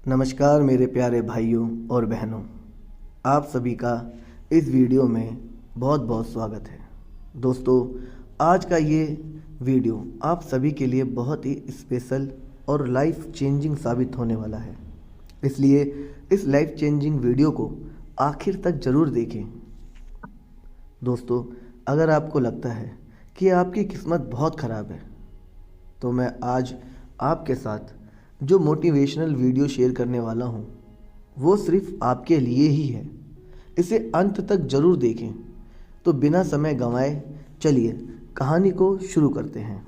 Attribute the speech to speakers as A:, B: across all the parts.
A: नमस्कार मेरे प्यारे भाइयों और बहनों, आप सभी का इस वीडियो में बहुत बहुत स्वागत है। दोस्तों, आज का ये वीडियो आप सभी के लिए बहुत ही स्पेशल और लाइफ चेंजिंग साबित होने वाला है। इसलिए इस लाइफ चेंजिंग वीडियो को आखिर तक ज़रूर देखें। दोस्तों, अगर आपको लगता है कि आपकी किस्मत बहुत ख़राब है, तो मैं आज आपके साथ जो मोटिवेशनल वीडियो शेयर करने वाला हूँ वो सिर्फ आपके लिए ही है। इसे अंत तक ज़रूर देखें। तो बिना समय गंवाए चलिए कहानी को शुरू करते हैं।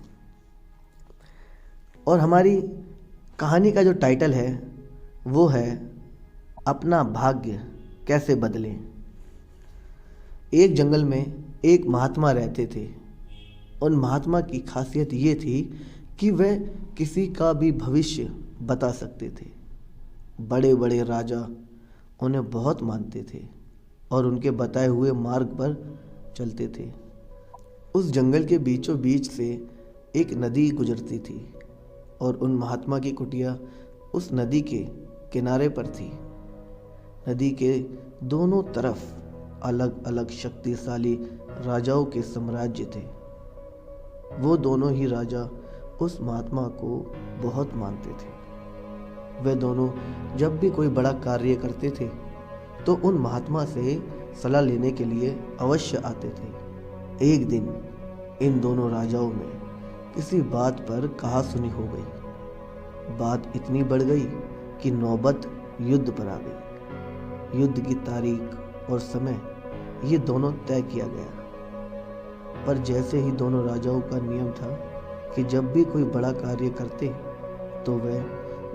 A: और हमारी कहानी का जो टाइटल है वो है अपना भाग्य कैसे बदलें। एक जंगल में एक महात्मा रहते थे। उन महात्मा की खासियत ये थी कि वह किसी का भी भविष्य बता सकते थे। बड़े बड़े राजा उन्हें बहुत मानते थे और उनके बताए हुए मार्ग पर चलते थे। उस जंगल के बीचों बीच से एक नदी गुजरती थी और उन महात्मा की कुटिया उस नदी के किनारे पर थी। नदी के दोनों तरफ अलग अलग शक्तिशाली राजाओं के साम्राज्य थे। वो दोनों ही राजा उस महात्मा को बहुत मानते थे। वे दोनों जब भी कोई बड़ा कार्य करते थे तो उन महात्मा से सलाह लेने के लिए अवश्य आते थे। एक दिन इन दोनों राजाओं में किसी बात पर कहासुनी हो गई। बात इतनी बढ़ गई कि नौबत युद्ध पर आ गई। युद्ध की तारीख और समय ये दोनों तय किया गया। पर जैसे ही दोनों राजाओं का नियम था कि जब भी कोई बड़ा कार्य करते तो वे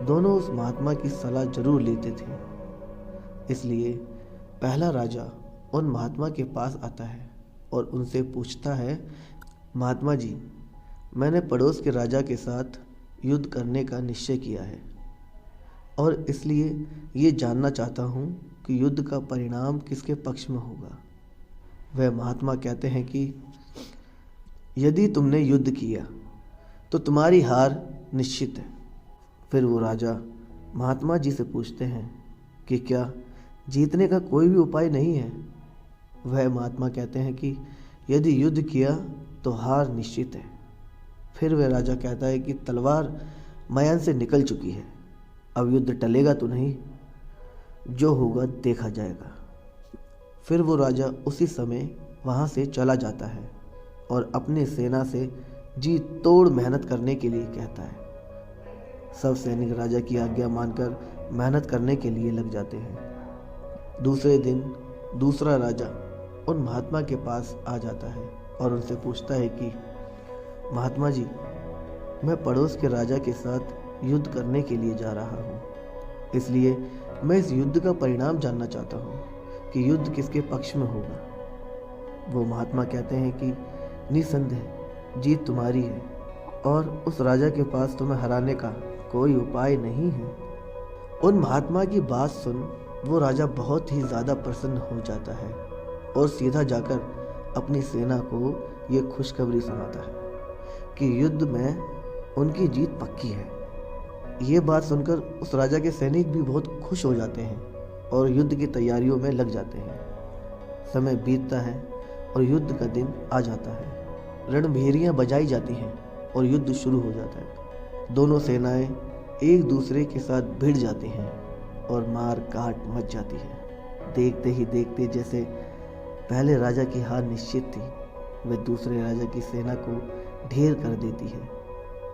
A: दोनों उस महात्मा की सलाह जरूर लेते थे। इसलिए पहला राजा उन महात्मा के पास आता है और उनसे पूछता है, महात्मा जी, मैंने पड़ोस के राजा के साथ युद्ध करने का निश्चय किया है और इसलिए ये जानना चाहता हूँ कि युद्ध का परिणाम किसके पक्ष में होगा। वह महात्मा कहते हैं कि यदि तुमने युद्ध किया तो तुम्हारी हार निश्चित है। फिर वो राजा महात्मा जी से पूछते हैं कि क्या जीतने का कोई भी उपाय नहीं है। वह महात्मा कहते हैं कि यदि युद्ध किया तो हार निश्चित है। फिर वह राजा कहता है कि तलवार मयान से निकल चुकी है, अब युद्ध टलेगा तो नहीं, जो होगा देखा जाएगा। फिर वो राजा उसी समय वहाँ से चला जाता है और अपनी सेना से जी तोड़ मेहनत करने के लिए कहता है। सब सैनिक राजा की आज्ञा मानकर मेहनत करने के लिए लग जाते हैं। दूसरे दिन दूसरा राजा उन महात्मा के पास आ जाता है और उनसे पूछता है कि महात्मा जी, मैं पड़ोस के राजा के साथ युद्ध करने के लिए जा रहा हूँ, इसलिए मैं इस युद्ध का परिणाम जानना चाहता हूँ कि युद्ध किसके पक्ष में होगा। वो महात्मा कहते हैं कि निसंदेह जीत तुम्हारी है और उस राजा के पास तुम्हें हराने का कोई उपाय नहीं है। उन महात्मा की बात सुन वो राजा बहुत ही ज़्यादा प्रसन्न हो जाता है और सीधा जाकर अपनी सेना को ये खुशखबरी सुनाता है कि युद्ध में उनकी जीत पक्की है। ये बात सुनकर उस राजा के सैनिक भी बहुत खुश हो जाते हैं और युद्ध की तैयारियों में लग जाते हैं। समय बीतता है और युद्ध का दिन आ जाता है। रणभेरियाँ बजाई जाती हैं और युद्ध शुरू हो जाता है। दोनों सेनाएं एक दूसरे के साथ भिड़ जाती हैं और मार काट मच जाती है। देखते ही देखते जैसे पहले राजा की हार निश्चित थी, वह दूसरे राजा की सेना को ढेर कर देती है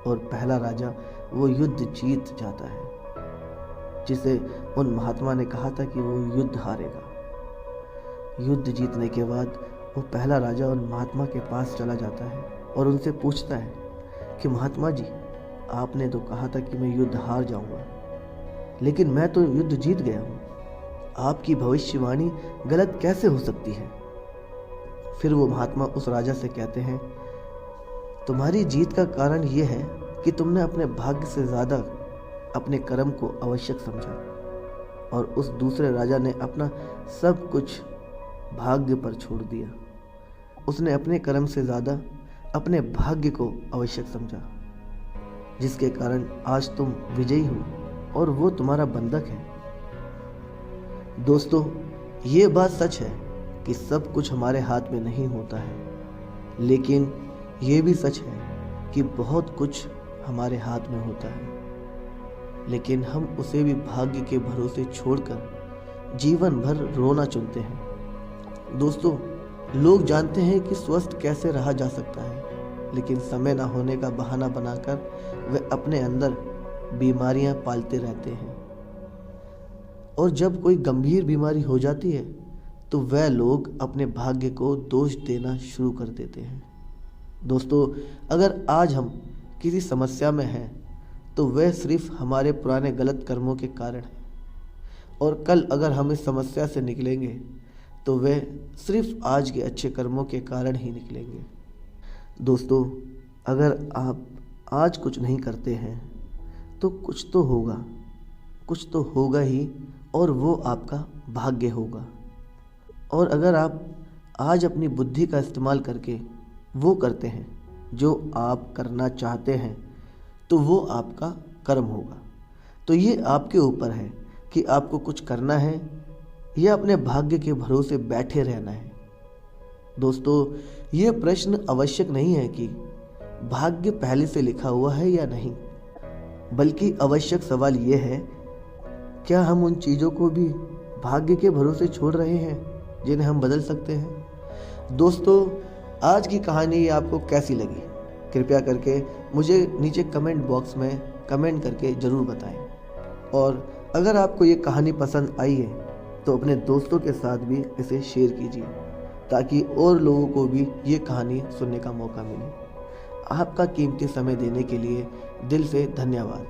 A: और पहला राजा वो युद्ध जीत जाता है जिसे उन महात्मा ने कहा था कि वो युद्ध हारेगा। युद्ध जीतने के बाद वो पहला राजा उन महात्मा के पास चला जाता है और उनसे पूछता है कि महात्मा जी, आपने तो कहा था कि मैं युद्ध हार जाऊंगा, लेकिन मैं तो युद्ध जीत गया हूँ। आपकी भविष्यवाणी गलत कैसे हो सकती है। फिर वो महात्मा उस राजा से कहते हैं, तुम्हारी जीत का कारण ये है कि तुमने अपने भाग्य से ज़्यादा अपने कर्म को आवश्यक समझा और उस दूसरे राजा ने अपना सब कुछ भाग्य पर छोड़ दिया। उसने अपने कर्म से ज़्यादा अपने भाग्य को आवश्यक समझा, जिसके कारण आज तुम विजयी हो और वो तुम्हारा बंधक है। दोस्तों, ये बात सच है कि सब कुछ हमारे हाथ में नहीं होता है, लेकिन ये भी सच है कि बहुत कुछ हमारे हाथ में होता है, लेकिन हम उसे भी भाग्य के भरोसे छोड़कर जीवन भर रोना चुनते हैं। दोस्तों, लोग जानते हैं कि स्वस्थ कैसे रहा जा सकता है, लेकिन समय ना होने का बहाना बनाकर वे अपने अंदर बीमारियां पालते रहते हैं। और जब कोई गंभीर बीमारी हो जाती है तो वह लोग अपने भाग्य को दोष देना शुरू कर देते हैं। दोस्तों, अगर आज हम किसी समस्या में हैं तो वह सिर्फ हमारे पुराने गलत कर्मों के कारण है, और कल अगर हम इस समस्या से निकलेंगे तो वह सिर्फ आज के अच्छे कर्मों के कारण ही निकलेंगे। दोस्तों, अगर आप आज कुछ नहीं करते हैं तो कुछ तो होगा ही, और वो आपका भाग्य होगा। और अगर आप आज अपनी बुद्धि का इस्तेमाल करके वो करते हैं जो आप करना चाहते हैं तो वो आपका कर्म होगा। तो ये आपके ऊपर है कि आपको कुछ करना है या अपने भाग्य के भरोसे बैठे रहना है। दोस्तों, ये प्रश्न आवश्यक नहीं है कि भाग्य पहले से लिखा हुआ है या नहीं, बल्कि आवश्यक सवाल ये है, क्या हम उन चीज़ों को भी भाग्य के भरोसे छोड़ रहे हैं जिन्हें हम बदल सकते हैं। दोस्तों, आज की कहानी आपको कैसी लगी? कृपया करके मुझे नीचे कमेंट बॉक्स में कमेंट करके ज़रूर बताएं। और अगर आपको ये कहानी पसंद आई है तो अपने दोस्तों के साथ भी इसे शेयर कीजिए, ताकि और लोगों को भी ये कहानी सुनने का मौका मिले। आपका कीमती समय देने के लिए दिल से धन्यवाद।